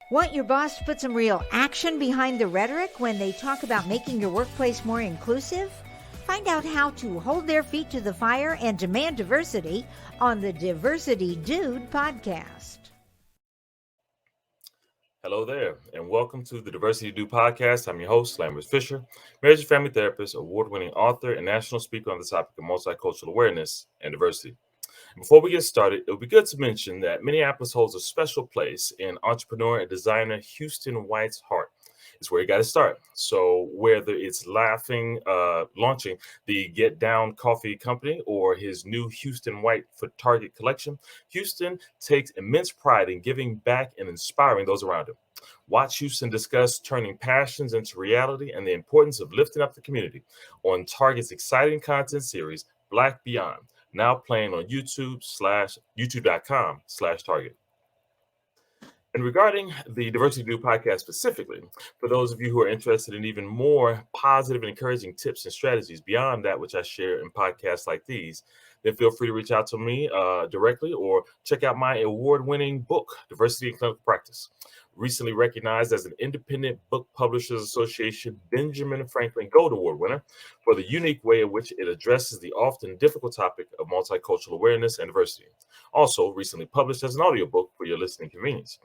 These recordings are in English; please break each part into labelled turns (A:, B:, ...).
A: Want your boss to put some real action behind the rhetoric when they talk about making your workplace more inclusive? Find out how to hold their feet to the fire and demand diversity on the Diversity Dude podcast.
B: Hello there, and welcome to the Diversity Dude podcast. I'm your host, Lambert Fisher, marriage and family therapist, award-winning author, and national speaker on the topic of multicultural awareness and diversity. Before we get started, it would be good to mention that Minneapolis holds a special place in entrepreneur and designer Houston White's heart. It's where he got to start. So whether it's launching the Get Down Coffee Company or his new Houston White for Target collection, Houston takes immense pride in giving back and inspiring those around him. Watch Houston discuss turning passions into reality and the importance of lifting up the community on Target's exciting content series, Black Beyond, now playing on youtube.com/Target. And regarding the Diversity Dude podcast specifically, for those of you who are interested in even more positive and encouraging tips and strategies beyond that which I share in podcasts like these, then feel free to reach out to me directly or check out my award-winning book, Diversity in Clinical Practice. Recently recognized as an Independent Book Publishers Association Benjamin Franklin Gold Award winner for the unique way in which it addresses the often difficult topic of multicultural awareness and diversity. Also recently published as an audiobook for your listening convenience.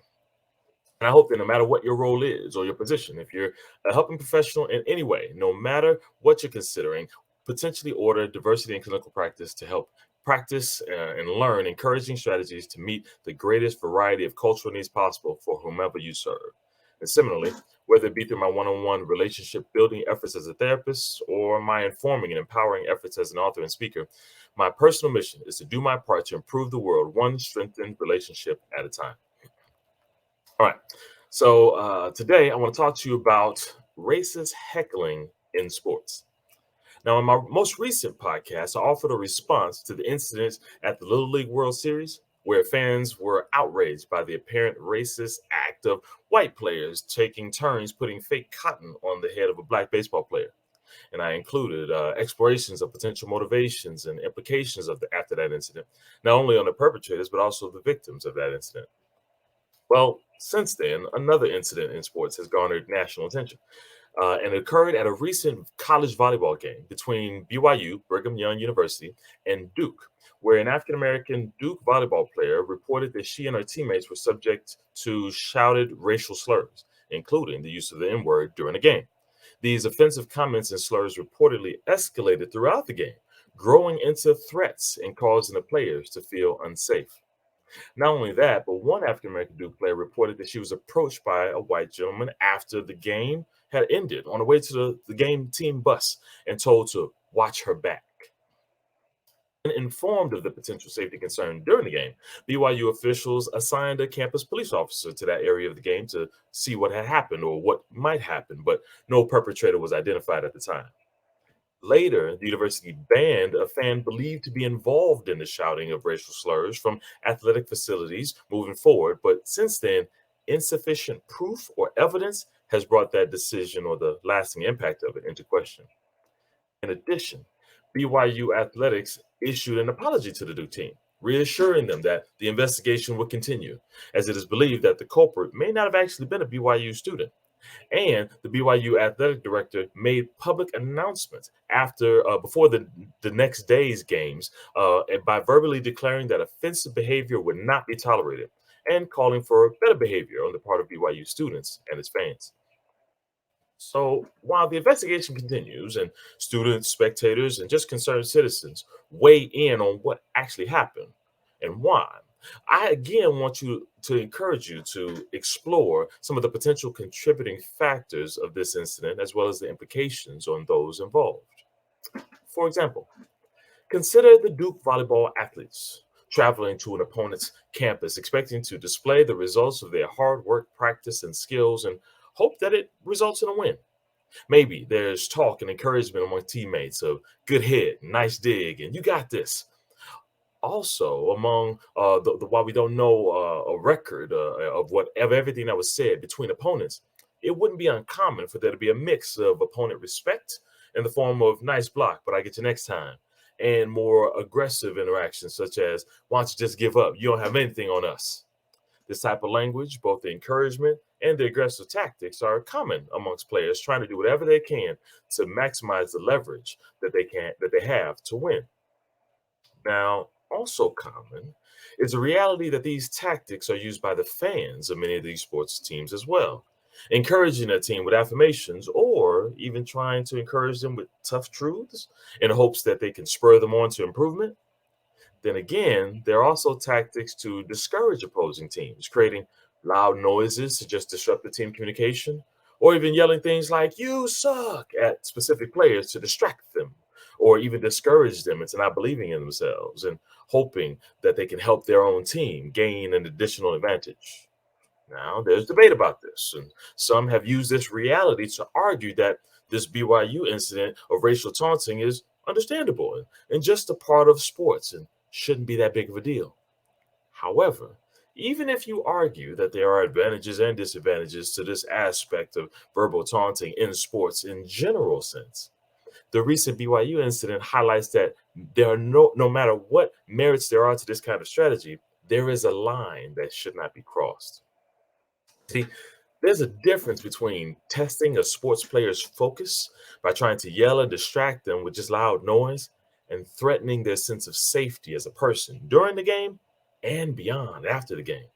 B: And I hope that no matter what your role is or your position, if you're a helping professional in any way, no matter what you're considering, potentially order Diversity in Clinical Practice to help practice and learn encouraging strategies to meet the greatest variety of cultural needs possible for whomever you serve. And similarly, whether it be through my one-on-one relationship building efforts as a therapist or my informing and empowering efforts as an author and speaker, my personal mission is to do my part to improve the world one strengthened relationship at a time. All right. So today I want to talk to you about racist heckling in sports. Now, in my most recent podcast, I offered a response to the incidents at the Little League World Series where fans were outraged by the apparent racist act of white players taking turns putting fake cotton on the head of a black baseball player. And I included explorations of potential motivations and implications after that incident, not only on the perpetrators, but also the victims of that incident. Well, since then, another incident in sports has garnered national attention, and it occurred at a recent college volleyball game between BYU, Brigham Young University, and Duke, where an African American Duke volleyball player reported that she and her teammates were subject to shouted racial slurs, including the use of the N word during the game. These offensive comments and slurs reportedly escalated throughout the game, growing into threats and causing the players to feel unsafe. Not only that, but one African American Duke player reported that she was approached by a white gentleman after the game had ended on the way to the game team bus and told to watch her back. And informed of the potential safety concern during the game, BYU officials assigned a campus police officer to that area of the game to see what had happened or what might happen, but no perpetrator was identified at the time. Later, the university banned a fan believed to be involved in the shouting of racial slurs from athletic facilities moving forward, but since then, insufficient proof or evidence has brought that decision or the lasting impact of it into question. In addition, BYU Athletics issued an apology to the Duke team, reassuring them that the investigation would continue, as it is believed that the culprit may not have actually been a BYU student. And the BYU athletic director made public announcements before the next day's games and by verbally declaring that offensive behavior would not be tolerated and calling for better behavior on the part of BYU students and its fans. So while the investigation continues and students, spectators, and just concerned citizens weigh in on what actually happened and why, I again want to encourage you to explore some of the potential contributing factors of this incident as well as the implications on those involved. For example, consider the Duke volleyball athletes traveling to an opponent's campus expecting to display the results of their hard work, practice, and skills and hope that it results in a win. Maybe there's talk and encouragement among teammates of good hit, nice dig, and you got this. Also, among while we don't know a record of everything that was said between opponents, it wouldn't be uncommon for there to be a mix of opponent respect in the form of nice block, but I get you next time, and more aggressive interactions such as, why don't you just give up? You don't have anything on us. This type of language, both the encouragement and the aggressive tactics, are common amongst players trying to do whatever they can to maximize the leverage that they have to win. Now, also common is the reality that these tactics are used by the fans of many of these sports teams as well, encouraging a team with affirmations or even trying to encourage them with tough truths in hopes that they can spur them on to improvement. Then again, there are also tactics to discourage opposing teams, creating loud noises to just disrupt the team communication, or even yelling things like, "You suck," at specific players to distract them, or even discourage them into not believing in themselves and hoping that they can help their own team gain an additional advantage. Now, there's debate about this, and some have used this reality to argue that this BYU incident of racial taunting is understandable and just a part of sports and shouldn't be that big of a deal. However, even if you argue that there are advantages and disadvantages to this aspect of verbal taunting in sports in general sense, the recent BYU incident highlights that there are no matter what merits there are to this kind of strategy, there is a line that should not be crossed. See, there's a difference between testing a sports player's focus by trying to yell and distract them with just loud noise and threatening their sense of safety as a person during the game and beyond after the game.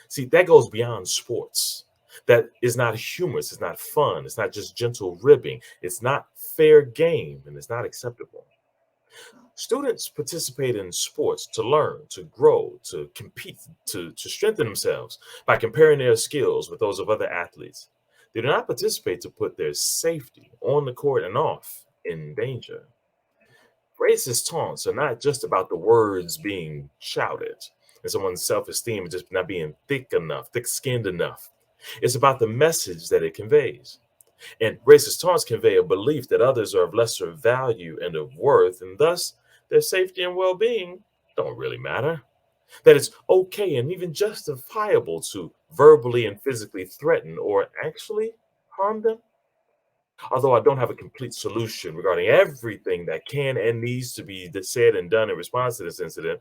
B: See, that goes beyond sports. That is not humorous, it's not fun, it's not just gentle ribbing, it's not fair game, and it's not acceptable. Students participate in sports to learn, to grow, to compete, to strengthen themselves by comparing their skills with those of other athletes. They do not participate to put their safety on the court and off in danger. Racist taunts are not just about the words being shouted and someone's self esteem just not being thick enough, thick skinned enough. It's about the message that it conveys. And racist taunts convey a belief that others are of lesser value and of worth, and thus their safety and well being don't really matter. That it's okay and even justifiable to verbally and physically threaten or actually harm them. Although I don't have a complete solution regarding everything that can and needs to be said and done in response to this incident,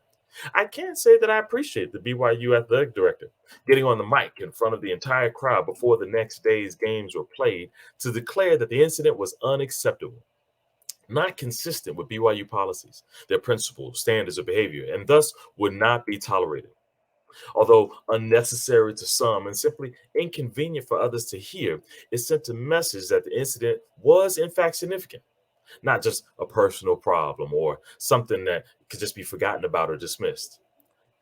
B: I can say that I appreciate the BYU athletic director getting on the mic in front of the entire crowd before the next day's games were played to declare that the incident was unacceptable, not consistent with BYU policies, their principles, standards of behavior, and thus would not be tolerated. Although unnecessary to some and simply inconvenient for others to hear, it sent a message that the incident was in fact significant, not just a personal problem or something that could just be forgotten about or dismissed.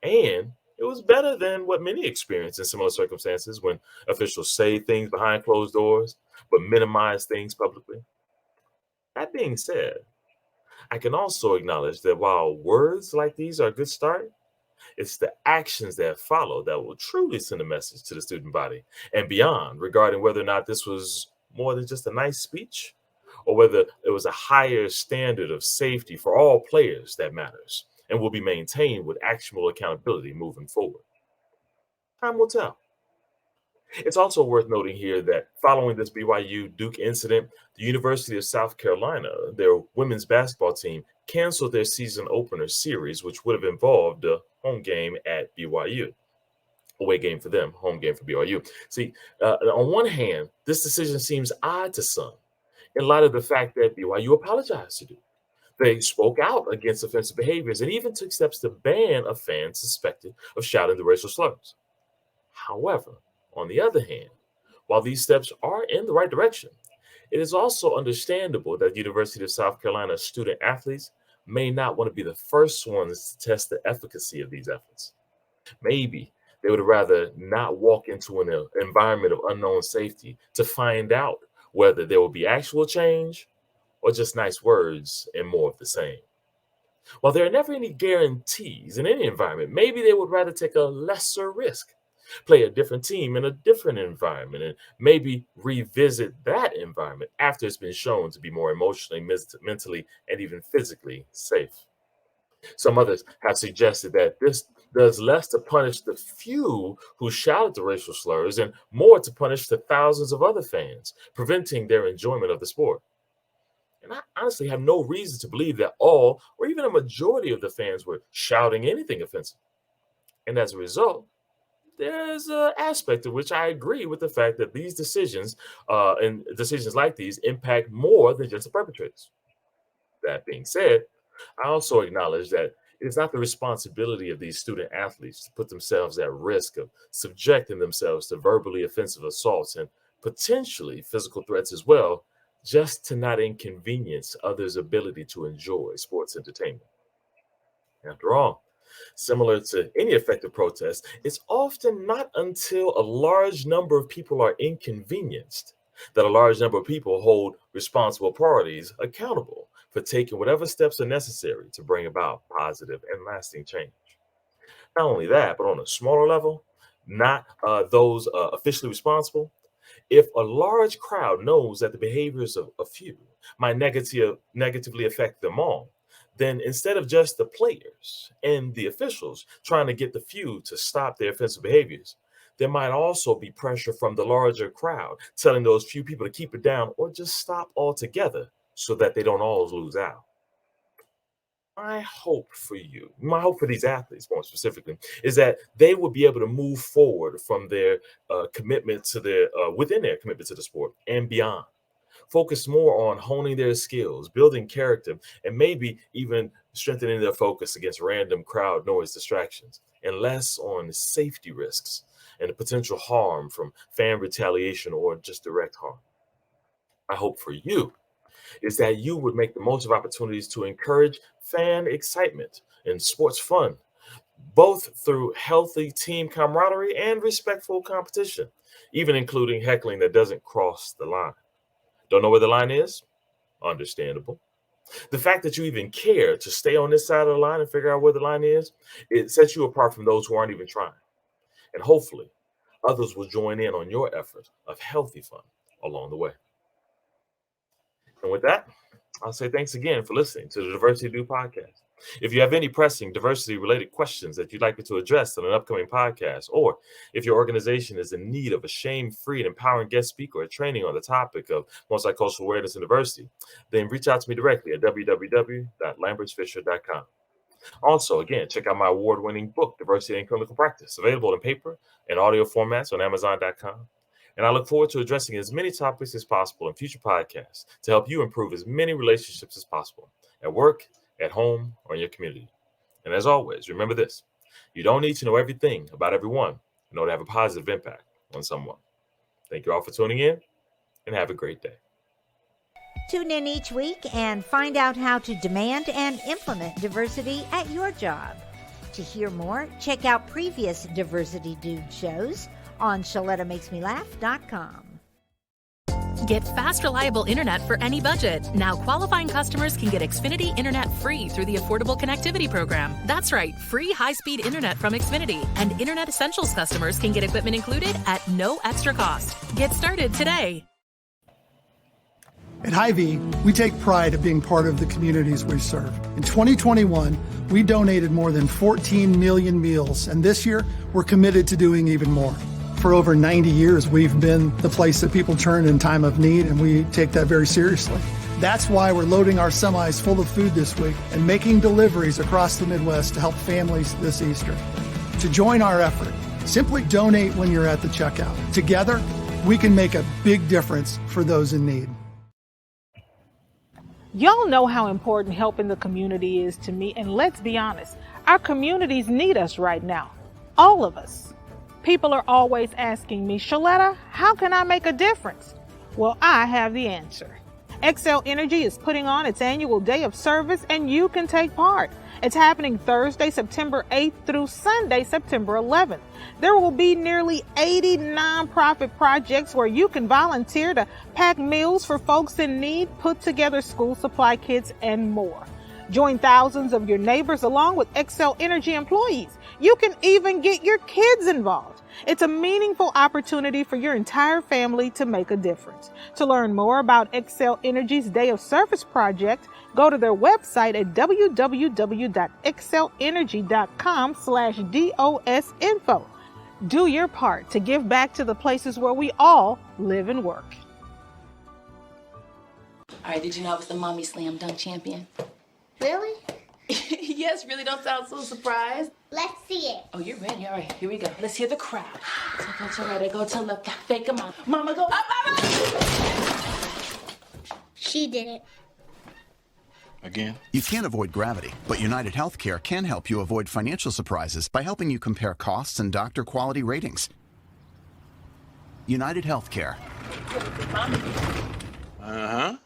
B: And it was better than what many experience in similar circumstances when officials say things behind closed doors but minimize things publicly. That being said, I can also acknowledge that while words like these are a good start, it's the actions that follow that will truly send a message to the student body and beyond regarding whether or not this was more than just a nice speech or whether it was a higher standard of safety for all players that matters and will be maintained with actionable accountability moving forward. Time will tell. It's also worth noting here that following this BYU Duke incident, the University of South Carolina, their women's basketball team, canceled their season opener series, which would have involved a home game at BYU. Away game for them, home game for BYU. See, on one hand, this decision seems odd to some in light of the fact that BYU apologized to Duke. They spoke out against offensive behaviors and even took steps to ban a fan suspected of shouting the racial slurs. However, on the other hand, while these steps are in the right direction, it is also understandable that University of South Carolina student athletes may not want to be the first ones to test the efficacy of these efforts. Maybe they would rather not walk into an environment of unknown safety to find out whether there will be actual change or just nice words and more of the same. While there are never any guarantees in any environment, maybe they would rather take a lesser risk, play a different team in a different environment, and maybe revisit that environment after it's been shown to be more emotionally, mentally, and even physically safe. Some others have suggested that this does less to punish the few who shouted the racial slurs and more to punish the thousands of other fans, preventing their enjoyment of the sport. And I honestly have no reason to believe that all or even a majority of the fans were shouting anything offensive. And as a result, there's an aspect of which I agree with the fact that these decisions and decisions like these impact more than just the perpetrators. That being said, I also acknowledge that it is not the responsibility of these student athletes to put themselves at risk of subjecting themselves to verbally offensive assaults and potentially physical threats as well, just to not inconvenience others' ability to enjoy sports entertainment. After all, similar to any effective protest, it's often not until a large number of people are inconvenienced that a large number of people hold responsible parties accountable for taking whatever steps are necessary to bring about positive and lasting change. Not only that, but on a smaller level, not those officially responsible, if a large crowd knows that the behaviors of a few might negatively affect them all, then instead of just the players and the officials trying to get the few to stop their offensive behaviors, there might also be pressure from the larger crowd telling those few people to keep it down or just stop altogether so that they don't all lose out. My hope for you, my hope for these athletes more specifically, is that they will be able to move forward from their commitment to their within their commitment to the sport and beyond. Focus more on honing their skills, building character, and maybe even strengthening their focus against random crowd noise distractions, and less on safety risks and the potential harm from fan retaliation or just direct harm. I hope for you is that you would make the most of opportunities to encourage fan excitement and sports fun, both through healthy team camaraderie and respectful competition, even including heckling that doesn't cross the line. Don't know where the line is? Understandable. The fact that you even care to stay on this side of the line and figure out where the line is, it sets you apart from those who aren't even trying. And hopefully, others will join in on your effort of healthy fun along the way. And with that, I'll say thanks again for listening to the Diversity Do podcast. If you have any pressing diversity related questions that you'd like me to address on an upcoming podcast, or if your organization is in need of a shame free and empowering guest speaker or training on the topic of multicultural awareness and diversity, then reach out to me directly at www.lambertsfisher.com. Also, again, check out my award-winning book, Diversity in Clinical Practice, available in paper and audio formats on Amazon.com. And I look forward to addressing as many topics as possible in future podcasts to help you improve as many relationships as possible at work, at home, or in your community. And as always, remember this: you don't need to know everything about everyone in order to have a positive impact on someone. Thank you all for tuning in, and have a great day.
A: Tune in each week and find out how to demand and implement diversity at your job. To hear more, check out previous Diversity Dude shows on ShalettaMakesMeLaugh.com.
C: Get fast, reliable internet for any budget. Now qualifying customers can get Xfinity Internet free through the Affordable Connectivity Program. That's right, free high-speed internet from Xfinity. And Internet Essentials customers can get equipment included at no extra cost. Get started today.
D: At Hy-Vee, we take pride of being part of the communities we serve. In 2021, we donated more than 14 million meals, and this year, we're committed to doing even more. For over 90 years, we've been the place that people turn in time of need, and we take that very seriously. That's why we're loading our semis full of food this week and making deliveries across the Midwest to help families this Easter. To join our effort, simply donate when you're at the checkout. Together, we can make a big difference for those in need.
E: Y'all know how important helping the community is to me, and let's be honest, our communities need us right now. All of us. People are always asking me, Shaletta, how can I make a difference? Well, I have the answer. Xcel Energy is putting on its annual day of service, and you can take part. It's happening Thursday, September 8th through Sunday, September 11th. There will be nearly 80 nonprofit projects where you can volunteer to pack meals for folks in need, put together school supply kits, and more. Join thousands of your neighbors along with Xcel Energy employees. You can even get your kids involved. It's a meaningful opportunity for your entire family to make a difference. To learn more about Xcel Energy's Day of Service project, go to their website at www.xcelenergy.com/DOS-info. Do your part to give back to the places where we all live and work.
F: All right, did you know I was the mommy slam dunk champion?
G: Really?
F: Yeah. Yes, really don't sound so surprised.
G: Let's see it.
F: Oh, you're ready. All right, here we go. Let's hear the crowd. So go to right, go to left. Fake a mom. Mama, go up, mama!
G: She did it.
H: Again? You can't avoid gravity, but United Healthcare can help you avoid financial surprises by helping you compare costs and doctor quality ratings. United Healthcare.
I: Uh-huh.